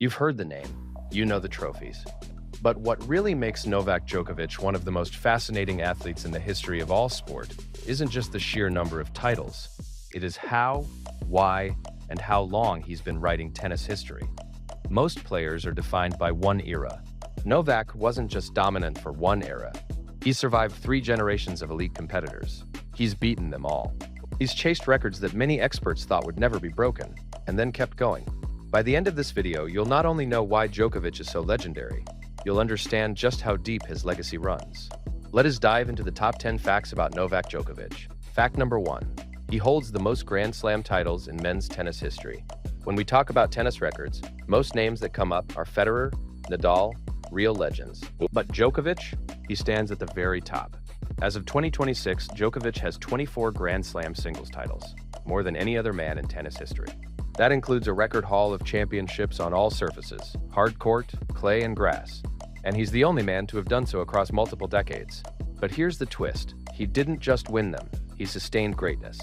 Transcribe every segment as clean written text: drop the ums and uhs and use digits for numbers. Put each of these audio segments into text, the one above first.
You've heard the name, you know the trophies. But what really makes Novak Djokovic one of the most fascinating athletes in the history of all sport isn't just the sheer number of titles. It is how, why, and how long he's been writing tennis history. Most players are defined by one era. Novak wasn't just dominant for one era. He survived 3 generations of elite competitors. He's beaten them all. He's chased records that many experts thought would never be broken, and then kept going. By the end of this video, you'll not only know why Djokovic is so legendary, you'll understand just how deep his legacy runs. Let us dive into the top 10 facts about Novak Djokovic. Fact number 1. He holds the most Grand Slam titles in men's tennis history. When we talk about tennis records, most names that come up are Federer, Nadal, real legends. But Djokovic, he stands at the very top. As of 2026, Djokovic has 24 Grand Slam singles titles, more than any other man in tennis history. That includes a record haul of championships on all surfaces, hard court, clay, and grass. And he's the only man to have done so across multiple decades. But here's the twist. He didn't just win them, he sustained greatness.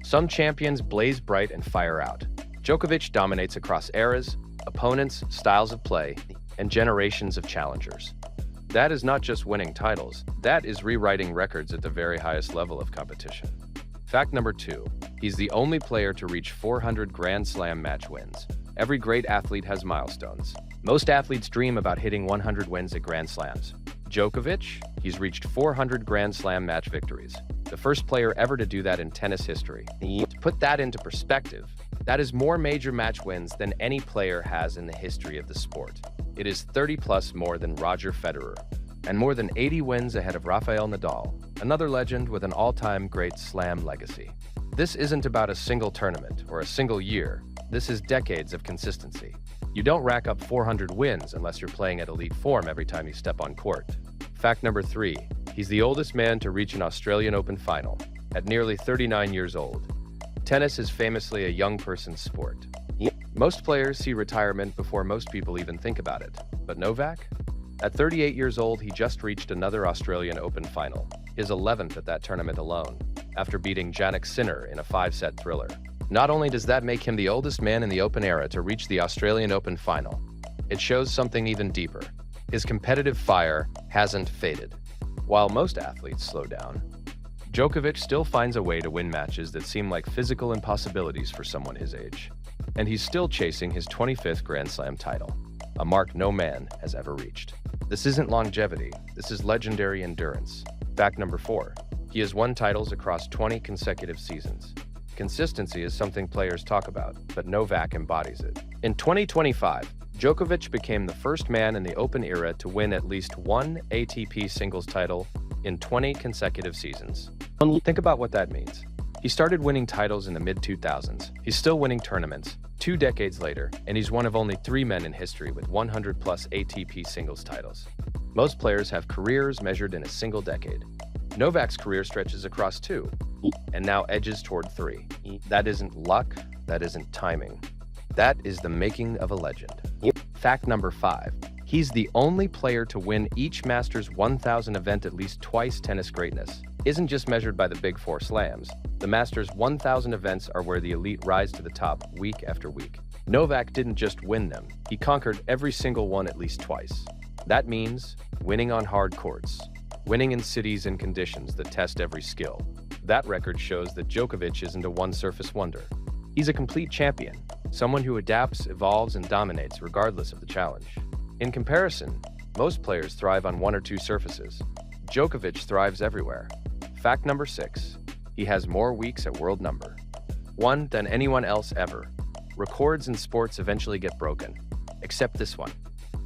Some champions blaze bright and fire out. Djokovic dominates across eras, opponents, styles of play, and generations of challengers. That is not just winning titles, that is rewriting records at the very highest level of competition. Fact number 2. He's the only player to reach 400 Grand Slam match wins. Every great athlete has milestones. Most athletes dream about hitting 100 wins at Grand Slams. Djokovic, he's reached 400 Grand Slam match victories. The first player ever to do that in tennis history. To put that into perspective, that is more major match wins than any player has in the history of the sport. It is 30 plus more than Roger Federer, and more than 80 wins ahead of Rafael Nadal, another legend with an all-time great slam legacy. This isn't about a single tournament or a single year. This is decades of consistency. You don't rack up 400 wins unless you're playing at elite form every time you step on court. Fact number 3. He's the oldest man to reach an Australian Open final, at nearly 39 years old. Tennis is famously a young person's sport. Most players see retirement before most people even think about it. But Novak? At 38 years old, he just reached another Australian Open final, his 11th at that tournament alone, after beating Jannik Sinner in a 5-set thriller. Not only does that make him the oldest man in the Open era to reach the Australian Open final, it shows something even deeper. His competitive fire hasn't faded. While most athletes slow down, Djokovic still finds a way to win matches that seem like physical impossibilities for someone his age. And he's still chasing his 25th Grand Slam title, a mark no man has ever reached. This isn't longevity, this is legendary endurance. Fact number 4. He has won titles across 20 consecutive seasons. Consistency is something players talk about, but Novak embodies it. In 2025, Djokovic became the first man in the Open era to win at least one ATP singles title in 20 consecutive seasons. Think about what that means. He started winning titles in the mid-2000s. He's still winning tournaments 2 decades later, and he's one of only 3 men in history with 100-plus ATP singles titles. Most players have careers measured in a single decade. Novak's career stretches across 2, and now edges toward 3. That isn't luck, that isn't timing. That is the making of a legend. Fact number 5. He's the only player to win each Masters 1000 event at least twice. Tennis greatness isn't just measured by the big 4 slams. The Masters 1000 events are where the elite rise to the top week after week. Novak didn't just win them, he conquered every single one at least twice. That means winning on hard courts, winning in cities and conditions that test every skill. That record shows that Djokovic isn't a one-surface wonder. He's a complete champion, someone who adapts, evolves, and dominates regardless of the challenge. In comparison, most players thrive on 1 or 2 surfaces. Djokovic thrives everywhere. Fact number 6. He has more weeks at world number 1 than anyone else ever. Records in sports eventually get broken, except this one.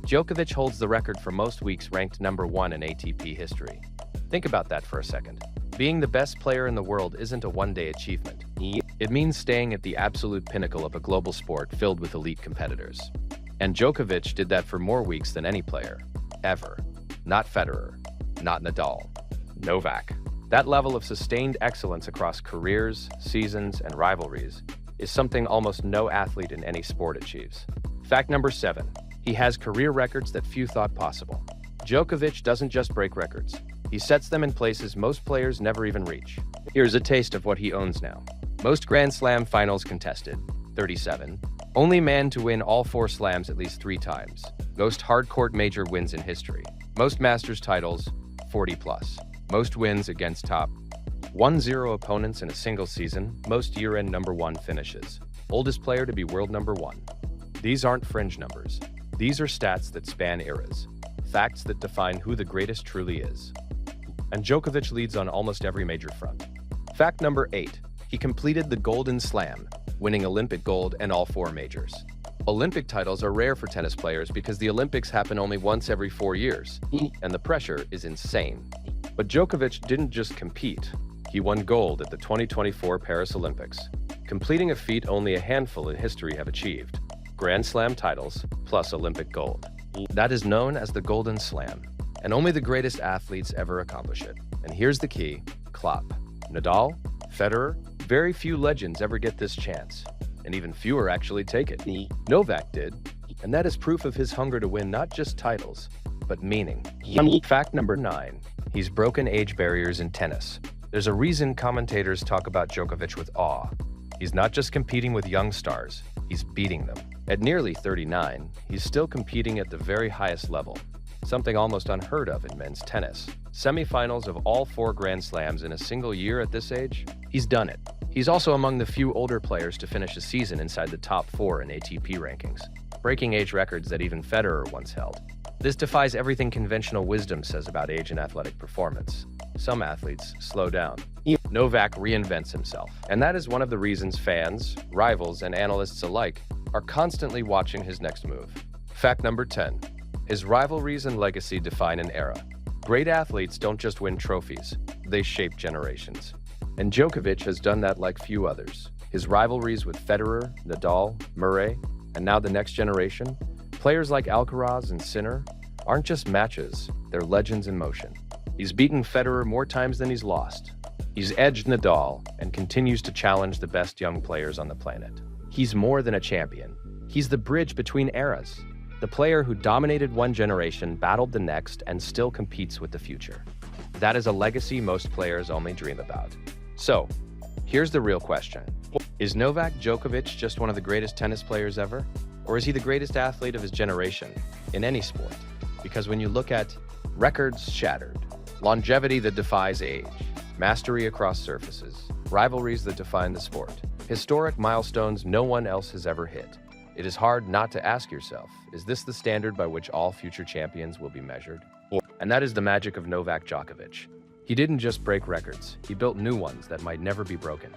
Djokovic holds the record for most weeks ranked number 1 in ATP history. Think about that for a second. Being the best player in the world isn't a one-day achievement. It means staying at the absolute pinnacle of a global sport filled with elite competitors. And Djokovic did that for more weeks than any player, ever. Not Federer, not Nadal, Novak. That level of sustained excellence across careers, seasons, and rivalries is something almost no athlete in any sport achieves. Fact number 7. He has career records that few thought possible. Djokovic doesn't just break records. He sets them in places most players never even reach. Here's a taste of what he owns now. Most Grand Slam finals contested, 37. Only man to win all 4 slams at least 3 times. Most hardcourt major wins in history. Most Masters titles, 40 plus. Most wins against top 1-0 opponents in a single season. Most year-end number 1 finishes. Oldest player to be world number 1. These aren't fringe numbers. These are stats that span eras. Facts that define who the greatest truly is. And Djokovic leads on almost every major front. Fact number 8. He completed the Golden Slam, winning Olympic gold and all 4 majors. Olympic titles are rare for tennis players because the Olympics happen only once every 4 years, and the pressure is insane. But Djokovic didn't just compete. He won gold at the 2024 Paris Olympics, completing a feat only a handful in history have achieved. Grand Slam titles plus Olympic gold. That is known as the Golden Slam, and only the greatest athletes ever accomplish it. And here's the key: Klopp, Nadal, Federer. Very few legends ever get this chance, and even fewer actually take it. Novak did, and that is proof of his hunger to win not just titles, but meaning. Fact number 9. He's broken age barriers in tennis. There's a reason commentators talk about Djokovic with awe. He's not just competing with young stars, he's beating them. At nearly 39, he's still competing at the very highest level, something almost unheard of in men's tennis. Semifinals of all 4 Grand Slams in a single year at this age? He's done it. He's also among the few older players to finish a season inside the top 4 in ATP rankings, breaking age records that even Federer once held. This defies everything conventional wisdom says about age and athletic performance. Some athletes slow down. Novak reinvents himself, and that is one of the reasons fans, rivals, and analysts alike are constantly watching his next move. Fact number 10. His rivalries and legacy define an era. Great athletes don't just win trophies, they shape generations. And Djokovic has done that like few others. His rivalries with Federer, Nadal, Murray, and now the next generation, players like Alcaraz and Sinner, aren't just matches, they're legends in motion. He's beaten Federer more times than he's lost. He's edged Nadal and continues to challenge the best young players on the planet. He's more than a champion. He's the bridge between eras. The player who dominated one generation, battled the next, and still competes with the future. That is a legacy most players only dream about. So, here's the real question. Is Novak Djokovic just one of the greatest tennis players ever? Or is he the greatest athlete of his generation in any sport? Because when you look at records shattered, longevity that defies age, mastery across surfaces, rivalries that define the sport, historic milestones no one else has ever hit, it is hard not to ask yourself, is this the standard by which all future champions will be measured? And that is the magic of Novak Djokovic. He didn't just break records, he built new ones that might never be broken.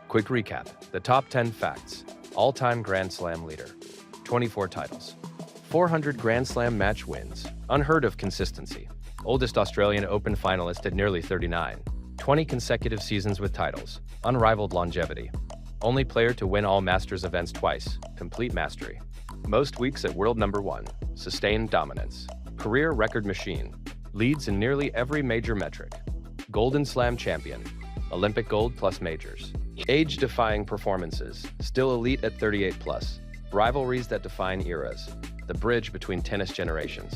Quick recap, the top 10 facts. All-time Grand Slam leader, 24 titles, 400 Grand Slam match wins, unheard of consistency. Oldest Australian Open finalist at nearly 39, 20 consecutive seasons with titles, unrivaled longevity. Only player to win all Masters events twice, complete mastery. Most weeks at world number 1, sustained dominance. Career record machine, leads in nearly every major metric. Golden Slam champion, Olympic gold plus majors. Age-defying performances, still elite at 38 plus. Rivalries that define eras, the bridge between tennis generations.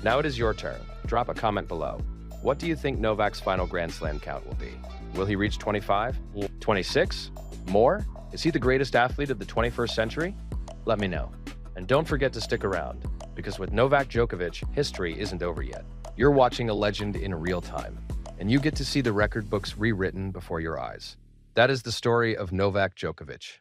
Now it is your turn. Drop a comment below. What do you think Novak's final Grand Slam count will be? Will he reach 25? 26? More? Is he the greatest athlete of the 21st century? Let me know. And don't forget to stick around, because with Novak Djokovic, history isn't over yet. You're watching a legend in real time, and you get to see the record books rewritten before your eyes. That is the story of Novak Djokovic.